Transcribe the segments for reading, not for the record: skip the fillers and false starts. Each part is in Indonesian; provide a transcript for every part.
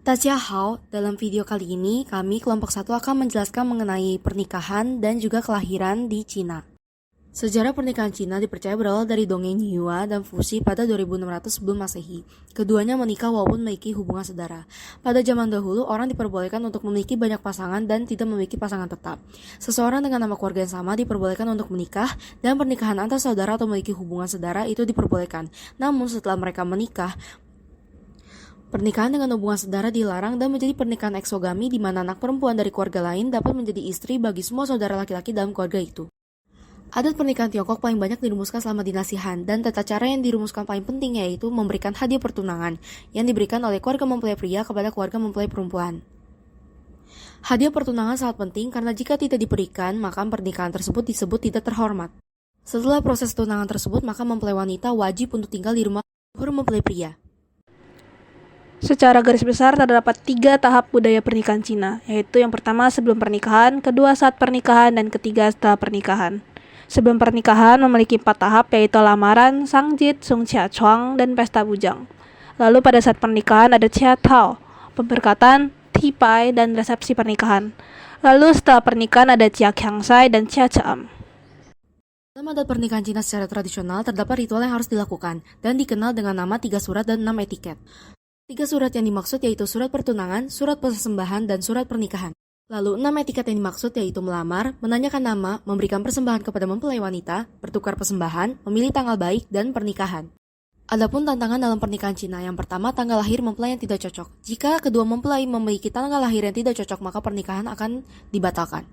Dajiahao, dalam video kali ini kami kelompok 1 akan menjelaskan mengenai pernikahan dan juga kelahiran di Cina. Sejarah pernikahan Cina dipercaya berawal dari dongeng Yue dan Fuxi pada 2600 sebelum Masehi. Keduanya menikah walaupun memiliki hubungan saudara. Pada zaman dahulu, orang diperbolehkan untuk memiliki banyak pasangan dan tidak memiliki pasangan tetap. Seseorang dengan nama keluarga yang sama diperbolehkan untuk menikah, dan pernikahan antar saudara atau memiliki hubungan saudara itu diperbolehkan. Namun setelah mereka menikah, pernikahan dengan hubungan saudara dilarang dan menjadi pernikahan eksogami di mana anak perempuan dari keluarga lain dapat menjadi istri bagi semua saudara laki-laki dalam keluarga itu. Adat pernikahan Tiongkok paling banyak dirumuskan selama dinasti Han, dan tata cara yang dirumuskan paling penting yaitu memberikan hadiah pertunangan yang diberikan oleh keluarga mempelai pria kepada keluarga mempelai perempuan. Hadiah pertunangan sangat penting karena jika tidak diberikan, maka pernikahan tersebut disebut tidak terhormat. Setelah proses tunangan tersebut, maka mempelai wanita wajib untuk tinggal di rumah mempelai pria. Secara garis besar terdapat 3 tahap budaya pernikahan Cina, yaitu yang pertama sebelum pernikahan, kedua saat pernikahan, dan ketiga setelah pernikahan. Sebelum pernikahan memiliki 4 tahap, yaitu lamaran, sangjit, sungcia chuang, dan pesta bujang. Lalu pada saat pernikahan ada cia tao, pemberkatan, tipai, dan resepsi pernikahan. Lalu setelah pernikahan ada cia kiangsai dan cia caam. Dalam adat pernikahan Cina secara tradisional terdapat ritual yang harus dilakukan dan dikenal dengan nama 3 surat dan 6 etiket. 3 surat yang dimaksud yaitu surat pertunangan, surat persembahan, dan surat pernikahan. Lalu 6 etiket yang dimaksud yaitu melamar, menanyakan nama, memberikan persembahan kepada mempelai wanita, bertukar persembahan, memilih tanggal baik, dan pernikahan. Adapun tantangan dalam pernikahan Cina, yang pertama tanggal lahir mempelai yang tidak cocok. Jika kedua mempelai memiliki tanggal lahir yang tidak cocok, maka pernikahan akan dibatalkan.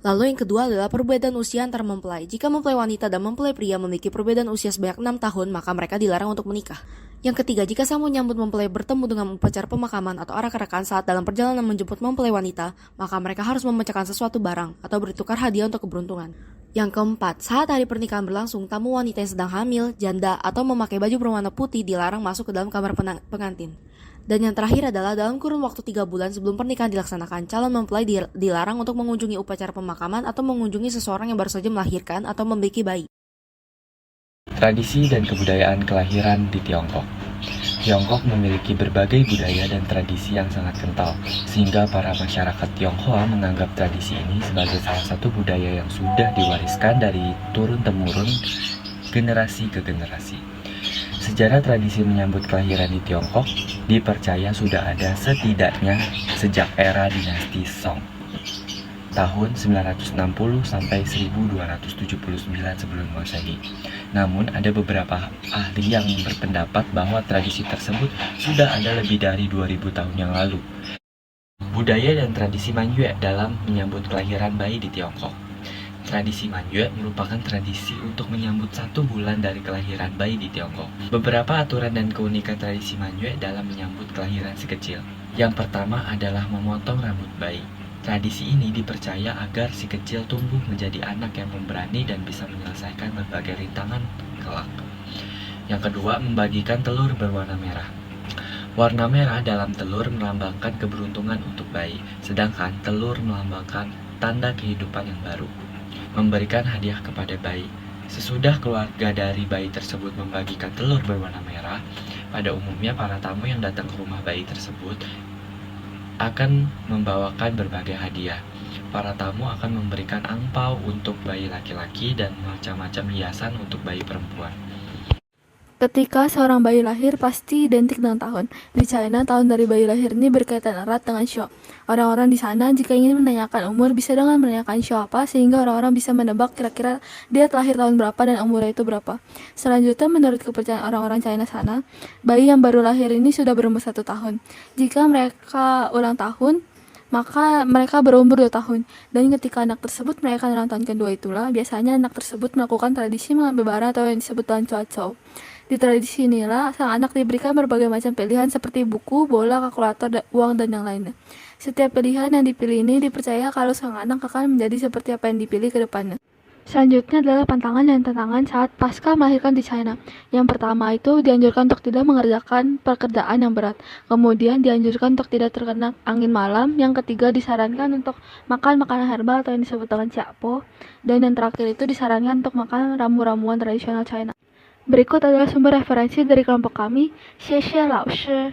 Lalu yang kedua adalah perbedaan usia antar mempelai. Jika mempelai wanita dan mempelai pria memiliki perbedaan usia sebanyak 6 tahun, maka mereka dilarang untuk menikah. Yang ketiga, jika sang menyambut mempelai bertemu dengan upacara pemakaman atau arak-arakan saat dalam perjalanan menjemput mempelai wanita, maka mereka harus memecahkan sesuatu barang atau bertukar hadiah untuk keberuntungan. Yang keempat, saat hari pernikahan berlangsung, tamu wanita yang sedang hamil, janda, atau memakai baju berwarna putih dilarang masuk ke dalam kamar pengantin. Dan yang terakhir adalah dalam kurun waktu 3 bulan sebelum pernikahan dilaksanakan, calon mempelai dilarang untuk mengunjungi upacara pemakaman atau mengunjungi seseorang yang baru saja melahirkan atau memiliki bayi. Tradisi dan kebudayaan kelahiran di Tiongkok. Tiongkok memiliki berbagai budaya dan tradisi yang sangat kental, sehingga para masyarakat Tionghoa menganggap tradisi ini sebagai salah satu budaya yang sudah diwariskan dari turun-temurun generasi ke generasi. Sejarah tradisi menyambut kelahiran di Tiongkok dipercaya sudah ada setidaknya sejak era dinasti Song, tahun 960 sampai 1279 sebelum Masehi. Namun ada beberapa ahli yang berpendapat bahwa tradisi tersebut sudah ada lebih dari 2000 tahun yang lalu. Budaya dan tradisi Manyue dalam menyambut kelahiran bayi di Tiongkok. Tradisi Manyue merupakan tradisi untuk menyambut 1 bulan dari kelahiran bayi di Tiongkok. Beberapa aturan dan keunikan tradisi Manyue dalam menyambut kelahiran si kecil. Yang pertama adalah memotong rambut bayi. Tradisi ini dipercaya agar si kecil tumbuh menjadi anak yang pemberani dan bisa menyelesaikan berbagai rintangan kelak. Yang kedua, membagikan telur berwarna merah. Warna merah dalam telur melambangkan keberuntungan untuk bayi, sedangkan telur melambangkan tanda kehidupan yang baru. Memberikan hadiah kepada bayi. Sesudah keluarga dari bayi tersebut membagikan telur berwarna merah, pada umumnya para tamu yang datang ke rumah bayi tersebut akan membawakan berbagai hadiah. Para tamu akan memberikan angpau untuk bayi laki-laki dan macam-macam hiasan untuk bayi perempuan. Ketika seorang bayi lahir pasti identik dengan tahun. Di China, tahun dari bayi lahir ini berkaitan erat dengan Shou. Orang-orang di sana jika ingin menanyakan umur bisa dengan menanyakan Shou apa, sehingga orang-orang bisa menebak kira-kira dia lahir tahun berapa dan umurnya itu berapa. Selanjutnya, menurut kepercayaan orang-orang China sana, bayi yang baru lahir ini sudah berumur 1 tahun. Jika mereka ulang tahun, maka mereka berumur 2 tahun. Dan ketika anak tersebut merayakan ulang tahun kedua itulah, biasanya anak tersebut melakukan tradisi mengambil barang atau yang disebut dengan cuacau. Di tradisi inilah, sang anak diberikan berbagai macam pilihan seperti buku, bola, kalkulator, uang, dan yang lainnya. Setiap pilihan yang dipilih ini dipercaya kalau sang anak akan menjadi seperti apa yang dipilih ke depannya. Selanjutnya adalah pantangan dan tantangan saat pasca melahirkan di China. Yang pertama itu dianjurkan untuk tidak mengerjakan pekerjaan yang berat. Kemudian dianjurkan untuk tidak terkena angin malam. Yang ketiga disarankan untuk makan makanan herbal atau yang disebut dengan xiapo. Dan yang terakhir itu disarankan untuk makan ramu-ramuan tradisional China. Berikut adalah sumber referensi dari kelompok kami. Xie xie lao shi.